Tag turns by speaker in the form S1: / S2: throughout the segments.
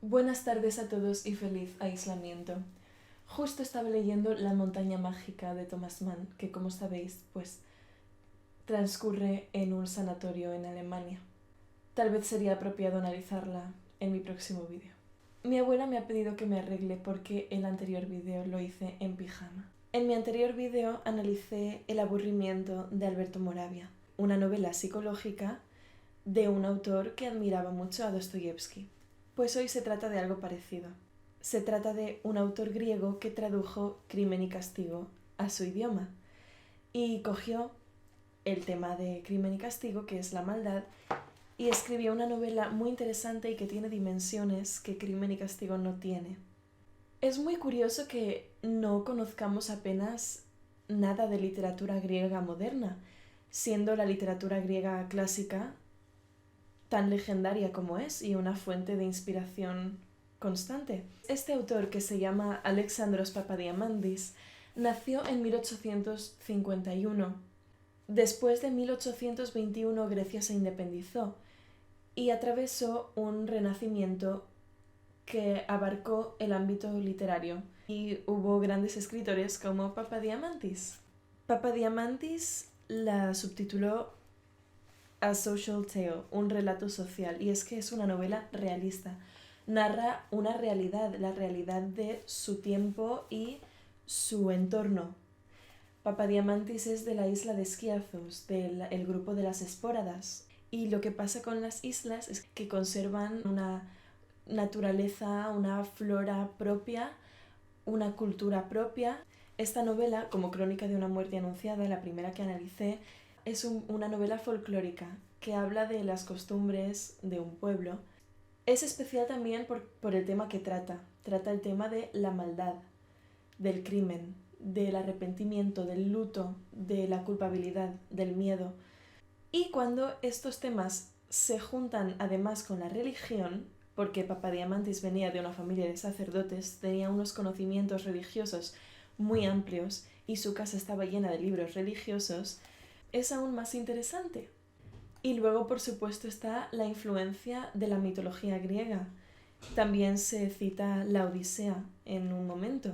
S1: Buenas tardes a todos y feliz aislamiento. Justo estaba leyendo La montaña mágica de Thomas Mann, que como sabéis, transcurre en un sanatorio en Alemania. Tal vez sería apropiado analizarla en mi próximo vídeo. Mi abuela me ha pedido que me arregle porque el anterior vídeo lo hice en pijama. En mi anterior vídeo analicé El aburrimiento de Alberto Moravia, una novela psicológica de un autor que admiraba mucho a Dostoyevsky. Pues hoy se trata de algo parecido. Se trata de un autor griego que tradujo Crimen y Castigo a su idioma y cogió el tema de Crimen y Castigo, que es la maldad, y escribió una novela muy interesante y que tiene dimensiones que Crimen y Castigo no tiene. Es muy curioso que no conozcamos apenas nada de literatura griega moderna, siendo la literatura griega clásica tan legendaria como es y una fuente de inspiración constante. Este autor, que se llama Alexandros Papadiamandis, nació en 1851. Después de 1821 Grecia se independizó y atravesó un renacimiento que abarcó el ámbito literario y hubo grandes escritores como Papadiamantis. Papadiamantis la subtituló A Social Tale, un relato social, y es que es una novela realista. Narra una realidad, la realidad de su tiempo y su entorno. Papadiamantis es de la isla de Skiathos, del grupo de las Espóradas, y lo que pasa con las islas es que conservan una naturaleza, una flora propia, una cultura propia. Esta novela, como Crónica de una muerte anunciada, la primera que analicé, es una novela folclórica que habla de las costumbres de un pueblo. Es especial también por el tema que trata. Trata el tema de la maldad, del crimen, del arrepentimiento, del luto, de la culpabilidad, del miedo. Y cuando estos temas se juntan además con la religión, porque Papadiamantis venía de una familia de sacerdotes, tenía unos conocimientos religiosos muy amplios y su casa estaba llena de libros religiosos, es aún más interesante. Y luego, por supuesto, está la influencia de la mitología griega. También se cita la Odisea en un momento.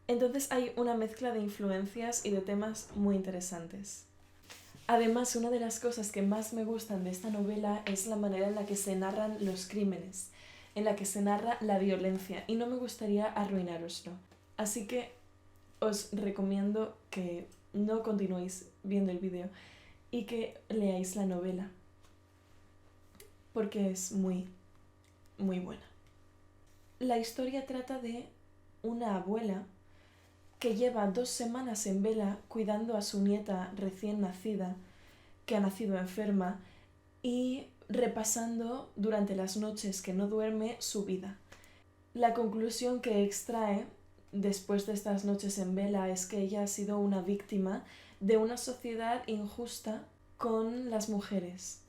S1: Entonces hay una mezcla de influencias y de temas muy interesantes. Además, una de las cosas que más me gustan de esta novela es la manera en la que se narran los crímenes, en la que se narra la violencia, y no me gustaría arruinároslo. Así que os recomiendo que no continuéis viendo el vídeo y que leáis la novela, porque es muy, muy buena. La historia trata de una abuela que lleva 2 semanas en vela cuidando a su nieta recién nacida, que ha nacido enferma, y repasando durante las noches que no duerme su vida. La conclusión que extrae después de estas noches en vela es que ella ha sido una víctima de una sociedad injusta con las mujeres.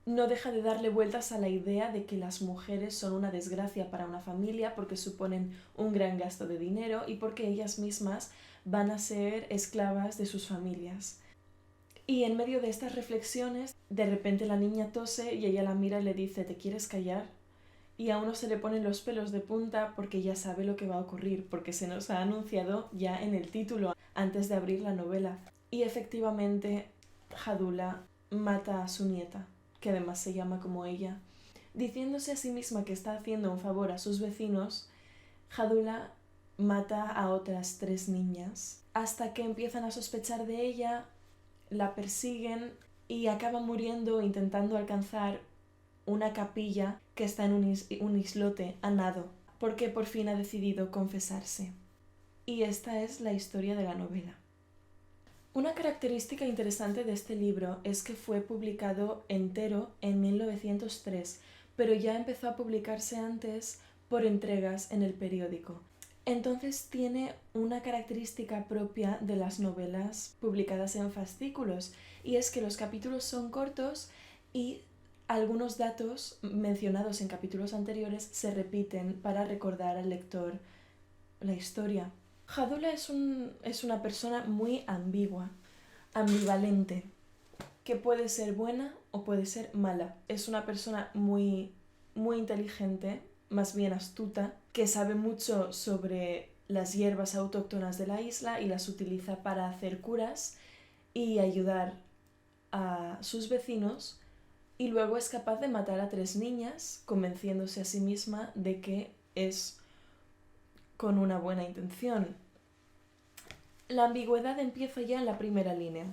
S1: No deja de darle vueltas a la idea de que las mujeres son una desgracia para una familia porque suponen un gran gasto de dinero y porque ellas mismas van a ser esclavas de sus familias. Y en medio de estas reflexiones, de repente la niña tose y ella la mira y le dice: ¿te quieres callar? Y a uno se le ponen los pelos de punta porque ya sabe lo que va a ocurrir, porque se nos ha anunciado ya en el título antes de abrir la novela. Y efectivamente, Hadula mata a su nieta, que además se llama como ella. Diciéndose a sí misma que está haciendo un favor a sus vecinos, Hadula mata a otras 3 niñas, hasta que empiezan a sospechar de ella, la persiguen y acaba muriendo intentando alcanzar una capilla que está en un islote a nado, porque por fin ha decidido confesarse. Y esta es la historia de la novela. Una característica interesante de este libro es que fue publicado entero en 1903, pero ya empezó a publicarse antes por entregas en el periódico. Entonces tiene una característica propia de las novelas publicadas en fascículos, y es que los capítulos son cortos y algunos datos mencionados en capítulos anteriores se repiten para recordar al lector la historia. Hadula es una persona muy ambigua, ambivalente, que puede ser buena o puede ser mala. Es una persona muy, muy inteligente, más bien astuta, que sabe mucho sobre las hierbas autóctonas de la isla y las utiliza para hacer curas y ayudar a sus vecinos, y luego es capaz de matar a 3 niñas, convenciéndose a sí misma de que es con una buena intención. La ambigüedad empieza ya en la primera línea.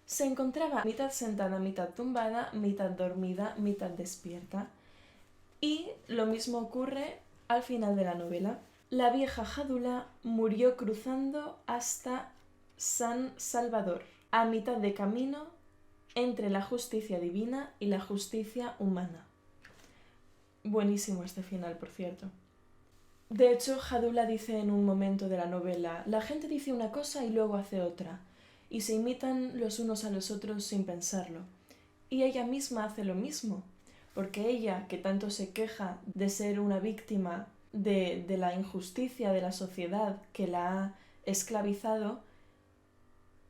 S1: Se encontraba mitad sentada, mitad tumbada, mitad dormida, mitad despierta. Y lo mismo ocurre al final de la novela. La vieja Jadula murió cruzando hasta San Salvador, a mitad de camino entre la justicia divina y la justicia humana. Buenísimo este final, por cierto. De hecho, Jadula dice en un momento de la novela: la gente dice una cosa y luego hace otra, y se imitan los unos a los otros sin pensarlo. Y ella misma hace lo mismo, porque ella, que tanto se queja de ser una víctima de la injusticia de la sociedad que la ha esclavizado,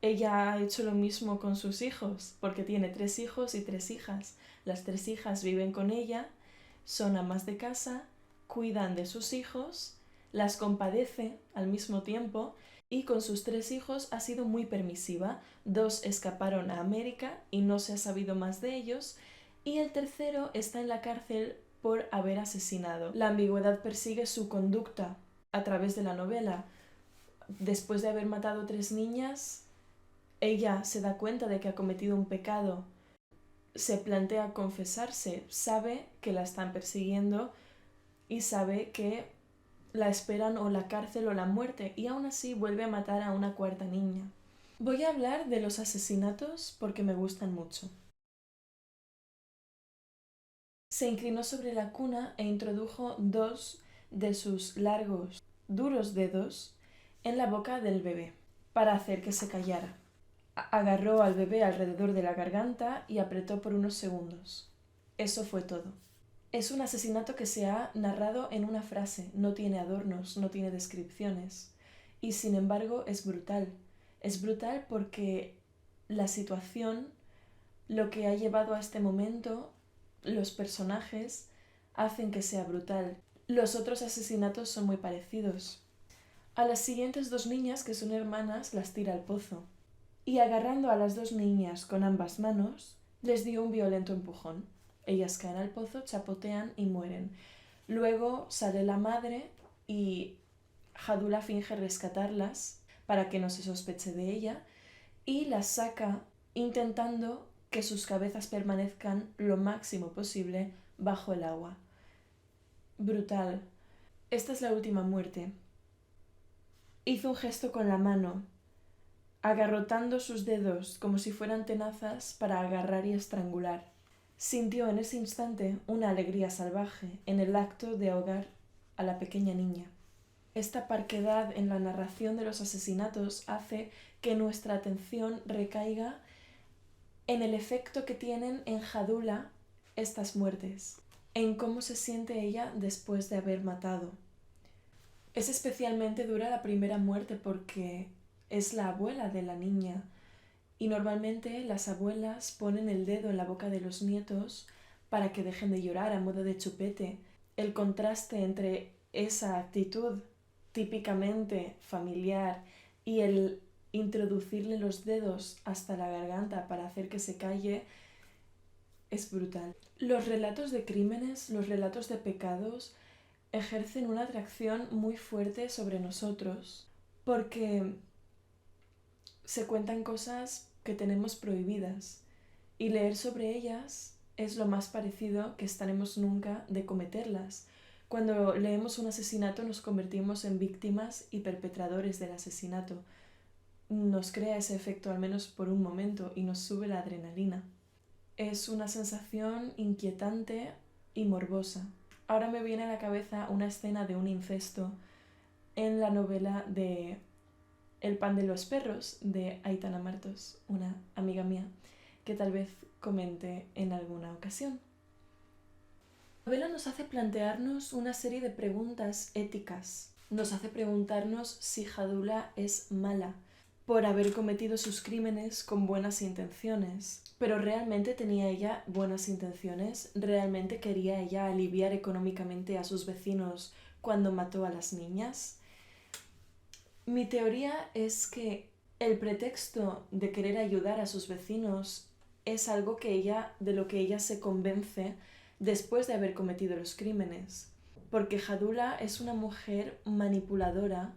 S1: ella ha hecho lo mismo con sus hijos, porque tiene 3 hijos y 3 hijas. Las 3 hijas viven con ella, son amas de casa, cuidan de sus hijos, las compadece al mismo tiempo, y con sus 3 hijos ha sido muy permisiva. 2 escaparon a América y no se ha sabido más de ellos, y el tercero está en la cárcel por haber asesinado. La ambigüedad persigue su conducta a través de la novela. Después de haber matado 3 niñas, ella se da cuenta de que ha cometido un pecado, se plantea confesarse, sabe que la están persiguiendo y sabe que la esperan o la cárcel o la muerte, y aún así vuelve a matar a una 4ª niña. Voy a hablar de los asesinatos porque me gustan mucho. Se inclinó sobre la cuna e introdujo 2 de sus largos, duros dedos en la boca del bebé para hacer que se callara. Agarró al bebé alrededor de la garganta y apretó por unos segundos. Eso fue todo. Es un asesinato que se ha narrado en una frase, no tiene adornos, no tiene descripciones. Y sin embargo es brutal. Es brutal porque la situación, lo que ha llevado a este momento, los personajes, hacen que sea brutal. Los otros asesinatos son muy parecidos. A las siguientes 2 niñas, que son hermanas, las tira al pozo. Y agarrando a las 2 niñas con ambas manos, les dio un violento empujón. Ellas caen al pozo, chapotean y mueren. Luego sale la madre y Jadula finge rescatarlas para que no se sospeche de ella, y las saca intentando que sus cabezas permanezcan lo máximo posible bajo el agua. Brutal. Esta es la última muerte. Hizo un gesto con la mano, agarrotando sus dedos como si fueran tenazas para agarrar y estrangular. Sintió en ese instante una alegría salvaje en el acto de ahogar a la pequeña niña. Esta parquedad en la narración de los asesinatos hace que nuestra atención recaiga en el efecto que tienen en Jadula estas muertes, en cómo se siente ella después de haber matado. Es especialmente dura la primera muerte porque es la abuela de la niña, y normalmente las abuelas ponen el dedo en la boca de los nietos para que dejen de llorar a modo de chupete. El contraste entre esa actitud típicamente familiar y el introducirle los dedos hasta la garganta para hacer que se calle es brutal. Los relatos de crímenes, los relatos de pecados, ejercen una atracción muy fuerte sobre nosotros porque se cuentan cosas que tenemos prohibidas, y leer sobre ellas es lo más parecido que estaremos nunca de cometerlas. Cuando leemos un asesinato nos convertimos en víctimas y perpetradores del asesinato. Nos crea ese efecto al menos por un momento y nos sube la adrenalina. Es una sensación inquietante y morbosa. Ahora me viene a la cabeza una escena de un incesto en la novela de El pan de los perros de Aitana Martos, una amiga mía, que tal vez comente en alguna ocasión. La novela nos hace plantearnos una serie de preguntas éticas. Nos hace preguntarnos si Jadula es mala, por haber cometido sus crímenes con buenas intenciones. Pero ¿realmente tenía ella buenas intenciones? ¿Realmente quería ella aliviar económicamente a sus vecinos cuando mató a las niñas? Mi teoría es que el pretexto de querer ayudar a sus vecinos es algo de lo que ella se convence después de haber cometido los crímenes. Porque Jadula es una mujer manipuladora,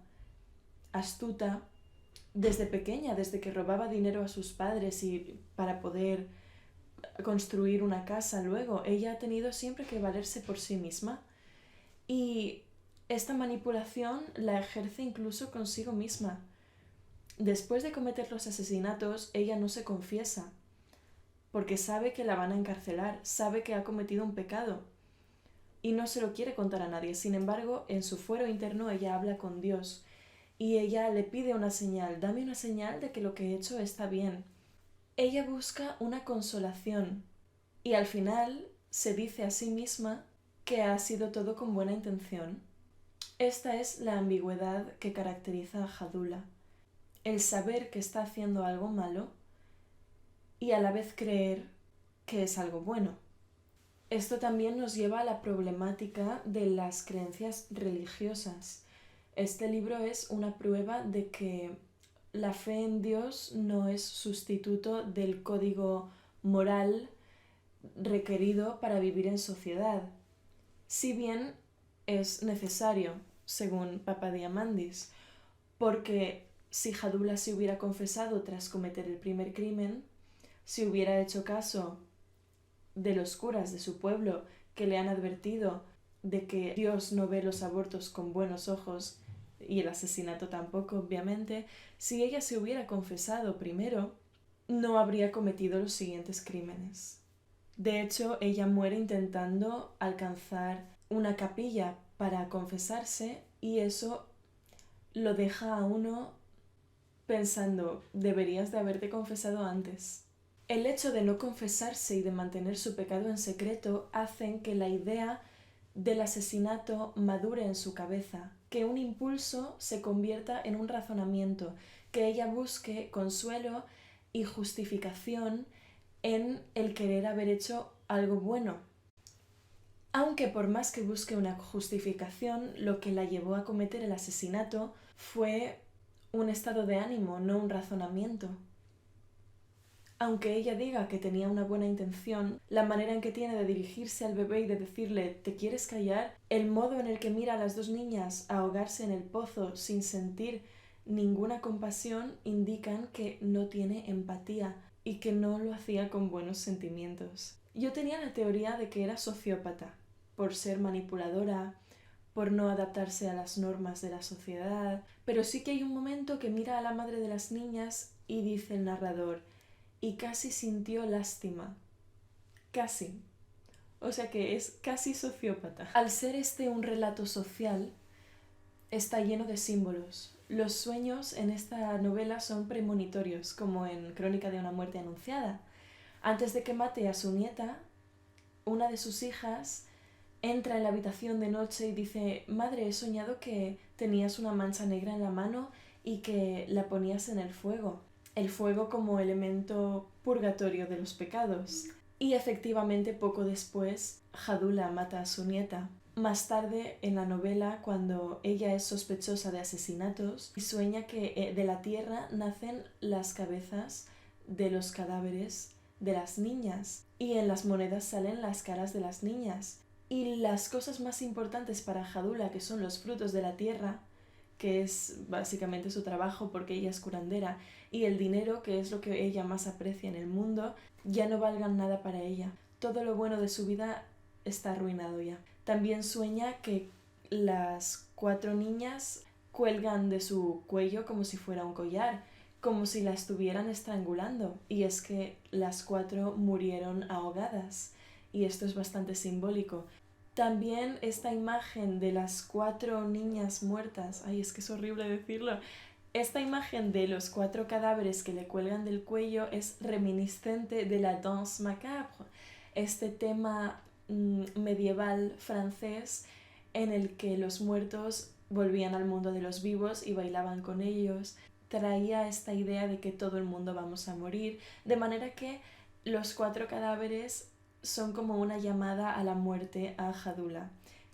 S1: astuta, desde pequeña, desde que robaba dinero a sus padres y para poder construir una casa luego. Ella ha tenido siempre que valerse por sí misma y esta manipulación la ejerce incluso consigo misma. Después de cometer los asesinatos, ella no se confiesa, porque sabe que la van a encarcelar, sabe que ha cometido un pecado y no se lo quiere contar a nadie. Sin embargo, en su fuero interno ella habla con Dios y ella le pide una señal, dame una señal de que lo que he hecho está bien. Ella busca una consolación y al final se dice a sí misma que ha sido todo con buena intención. Esta es la ambigüedad que caracteriza a Jadula, el saber que está haciendo algo malo y a la vez creer que es algo bueno. Esto también nos lleva a la problemática de las creencias religiosas. Este libro es una prueba de que la fe en Dios no es sustituto del código moral requerido para vivir en sociedad, si bien es necesario, según Papa Diamandis, porque si Jadula se hubiera confesado tras cometer el primer crimen, si hubiera hecho caso de los curas de su pueblo que le han advertido de que Dios no ve los abortos con buenos ojos y el asesinato tampoco, obviamente, si ella se hubiera confesado primero, no habría cometido los siguientes crímenes. De hecho, ella muere intentando alcanzar una capilla para confesarse y eso lo deja a uno pensando, deberías de haberte confesado antes. El hecho de no confesarse y de mantener su pecado en secreto hacen que la idea del asesinato madure en su cabeza, que un impulso se convierta en un razonamiento, que ella busque consuelo y justificación en el querer haber hecho algo bueno. Aunque por más que busque una justificación, lo que la llevó a cometer el asesinato fue un estado de ánimo, no un razonamiento. Aunque ella diga que tenía una buena intención, la manera en que tiene de dirigirse al bebé y de decirle ¿te quieres callar?, el modo en el que mira a las dos niñas ahogarse en el pozo sin sentir ninguna compasión indican que no tiene empatía y que no lo hacía con buenos sentimientos. Yo tenía la teoría de que era sociópata, por ser manipuladora, por no adaptarse a las normas de la sociedad, pero sí que hay un momento que mira a la madre de las niñas y dice el narrador, y casi sintió lástima. Casi. O sea que es casi sociópata. Al ser este un relato social, está lleno de símbolos. Los sueños en esta novela son premonitorios, como en Crónica de una muerte anunciada. Antes de que mate a su nieta, una de sus hijas entra en la habitación de noche y dice, madre, he soñado que tenías una mancha negra en la mano y que la ponías en el fuego. El fuego como elemento purgatorio de los pecados. Y efectivamente poco después Jadula mata a su nieta. Más tarde en la novela, cuando ella es sospechosa de asesinatos, sueña que de la tierra nacen las cabezas de los cadáveres de las niñas y en las monedas salen las caras de las niñas. Y las cosas más importantes para Jadula, que son los frutos de la tierra, que es básicamente su trabajo porque ella es curandera, y el dinero, que es lo que ella más aprecia en el mundo, ya no valgan nada para ella. Todo lo bueno de su vida está arruinado ya. También sueña que las 4 niñas cuelgan de su cuello como si fuera un collar, como si la estuvieran estrangulando, y es que las 4 murieron ahogadas, y esto es bastante simbólico. También esta imagen de las 4 niñas muertas, ay, es que es horrible decirlo, esta imagen de los 4 cadáveres que le cuelgan del cuello es reminiscente de la danse macabre, este tema medieval francés en el que los muertos volvían al mundo de los vivos y bailaban con ellos. traía esta idea de que todo el mundo vamos a morir, de manera que los 4 cadáveres son como una llamada a la muerte a Hadula,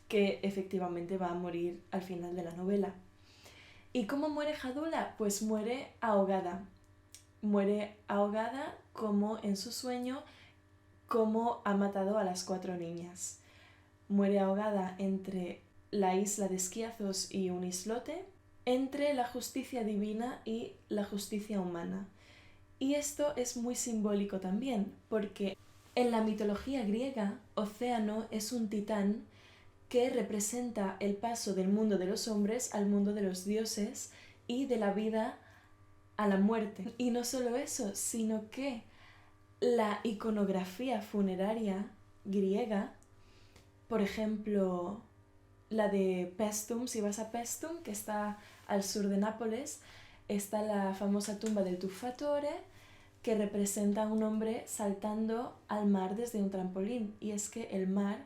S1: que efectivamente va a morir al final de la novela. ¿Y cómo muere Hadula? Pues muere ahogada. Muere ahogada como en su sueño, como ha matado a las 4 niñas. Muere ahogada entre la isla de Esquiazos y un islote, entre la justicia divina y la justicia humana. Y esto es muy simbólico también, porque en la mitología griega, Océano es un titán que representa el paso del mundo de los hombres al mundo de los dioses y de la vida a la muerte. Y no solo eso, sino que la iconografía funeraria griega, por ejemplo, la de Paestum, si vas a Paestum, que está al sur de Nápoles, está la famosa tumba del Tuffatore, que representa a un hombre saltando al mar desde un trampolín. Y es que el mar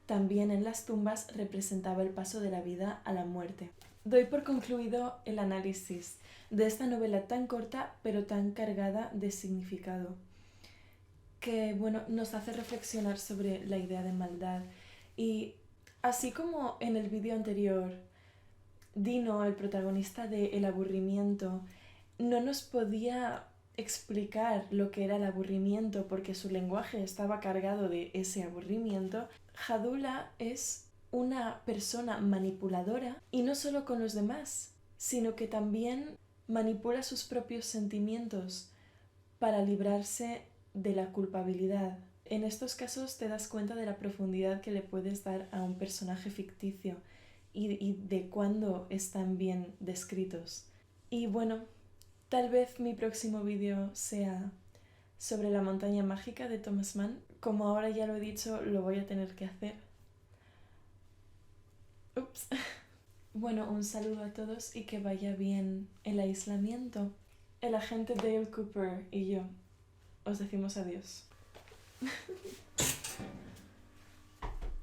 S1: también en las tumbas representaba el paso de la vida a la muerte. Doy por concluido el análisis de esta novela tan corta pero tan cargada de significado, que bueno, nos hace reflexionar sobre la idea de maldad. Y así como en el vídeo anterior, Dino, el protagonista de El aburrimiento, no nos podía explicar lo que era el aburrimiento porque su lenguaje estaba cargado de ese aburrimiento, Hadula es una persona manipuladora y no solo con los demás, sino que también manipula sus propios sentimientos para librarse de la culpabilidad. En estos casos te das cuenta de la profundidad que le puedes dar a un personaje ficticio y de cuándo están bien descritos. Y bueno, tal vez mi próximo vídeo sea sobre la montaña mágica de Thomas Mann. Como ahora ya lo he dicho, lo voy a tener que hacer. Ups. Bueno, un saludo a todos y que vaya bien el aislamiento. El agente Dale Cooper y yo os decimos adiós.